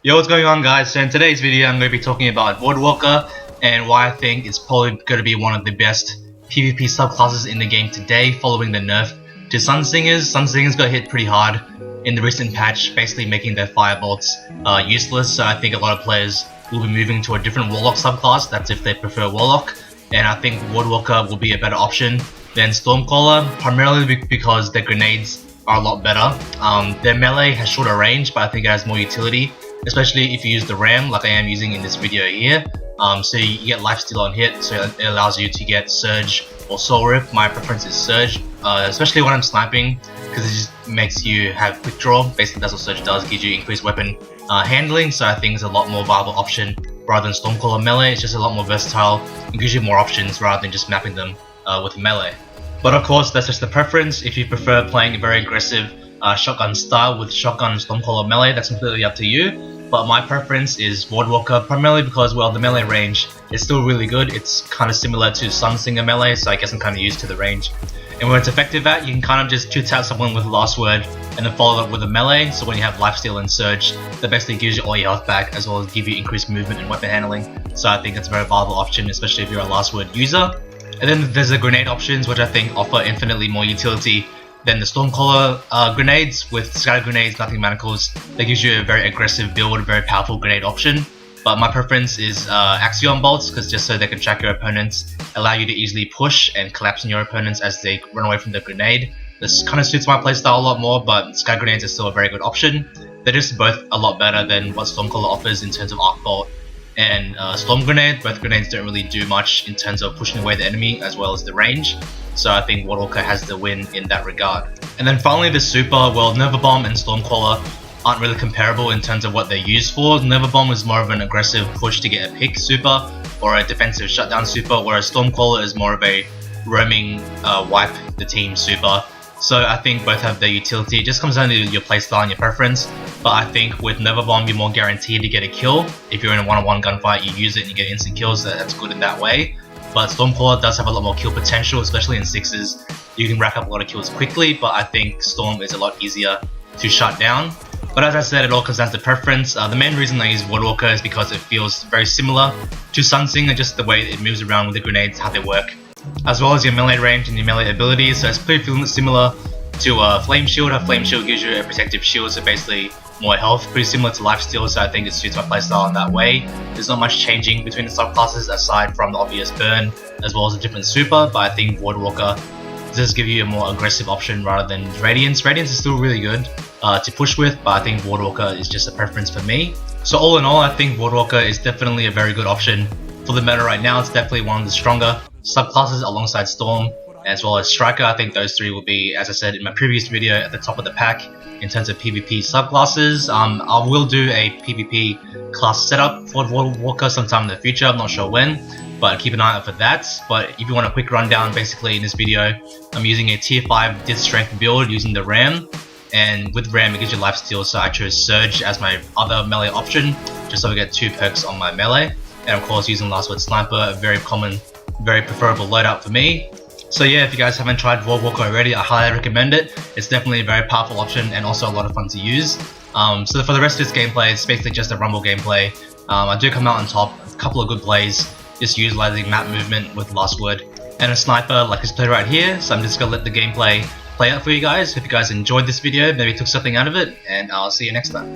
Yo, what's going on, guys? So in today's video I'm going to be talking about Voidwalker and why I think it's probably going to be one of the best PvP subclasses in the game today following the nerf to Sunsingers. Sunsingers got hit pretty hard in the recent patch, basically making their firebolts useless, so I think a lot of players will be moving to a different Warlock subclass, that's if they prefer Warlock, and I think Voidwalker will be a better option than Stormcaller, primarily because their grenades are a lot better. Their melee has shorter range, but I think it has more utility, especially if you use the ram like I am using in this video here. So you get lifesteal on hit, so it allows you to get Surge or Soul Rip. My preference is Surge, especially when I'm sniping, because it just makes you have quick draw. Basically that's what Surge does, gives you increased weapon handling, so I think it's a lot more viable option rather than Stormcaller melee. It's just a lot more versatile and gives you more options rather than just mapping them with melee. But of course that's just the preference. If you prefer playing a very aggressive shotgun style with shotgun and Stormcaller melee, that's completely up to you. But my preference is Voidwalker, primarily because, well, the melee range is still really good. It's kind of similar to Sunsinger melee, so I guess I'm kind of used to the range. And where it's effective at, you can kind of just 2-tap someone with Last Word and then follow up with a melee, so when you have lifesteal and Surge, that basically gives you all your health back as well as give you increased movement and weapon handling. So I think it's a very viable option, especially if you're a Last Word user. And then there's the grenade options, which I think offer infinitely more utility than the Stormcaller grenades. With Scatter Grenades, Nothing Manacles, that gives you a very aggressive build, a very powerful grenade option. But my preference is Axion Bolts, because just so they can track your opponents, allow you to easily push and collapse on your opponents as they run away from the grenade. This kind of suits my playstyle a lot more, but Scatter Grenades are still a very good option. They're just both a lot better than what Stormcaller offers in terms of Arc Bolt and Storm Grenade. Both grenades don't really do much in terms of pushing away the enemy as well as the range, so I think Voidwalker has the win in that regard. And then finally the super, well, Nova Bomb and Stormcaller aren't really comparable in terms of what they're used for. Nova Bomb is more of an aggressive push to get a pick super or a defensive shutdown super, whereas Stormcaller is more of a roaming wipe the team super. So I think both have their utility. It just comes down to your playstyle and your preference. But I think with Nova Bomb you're more guaranteed to get a kill. If you're in a one-on-one gunfight, you use it and you get instant kills, so that's good in that way. But Stormcaller does have a lot more kill potential, especially in 6s. You can rack up a lot of kills quickly, but I think Storm is a lot easier to shut down. But as I said, it all comes down to preference. The main reason I use Voidwalker is because it feels very similar to Sunsinger, just the way it moves around with the grenades, how they work, as well as your melee range and your melee abilities. So it's pretty similar to Flame Shield. How Flame Shield gives you a protective shield, so basically more health, pretty similar to Lifesteal, so I think it suits my playstyle in that way. There's not much changing between the subclasses aside from the obvious burn as well as a different super, but I think Voidwalker does give you a more aggressive option rather than Radiance. Radiance is still really good to push with, but I think Voidwalker is just a preference for me. So all in all, I think Voidwalker is definitely a very good option for the meta right now. It's definitely one of the stronger subclasses alongside Storm as well as Striker. I think those three will be, as I said in my previous video, at the top of the pack in terms of PvP subclasses. I will do a PvP class setup for Voidwalker sometime in the future, I'm not sure when, but keep an eye out for that. But if you want a quick rundown, basically in this video I'm using a tier 5 Div Strength build using the Ram, and with Ram it gives you lifesteal, so I chose Surge as my other melee option just so I get 2 perks on my melee, and of course using Last Word Sniper, a very common, very preferable loadout for me. So yeah, if you guys haven't tried Voidwalker already, I highly recommend it. It's definitely a very powerful option and also a lot of fun to use. So for the rest of this gameplay, it's basically just a rumble gameplay. I do come out on top, a couple of good plays, just utilizing map movement with Last Word and a sniper like this play right here. So I'm just going to let the gameplay play out for you guys. If you guys enjoyed this video, maybe took something out of it, and I'll see you next time.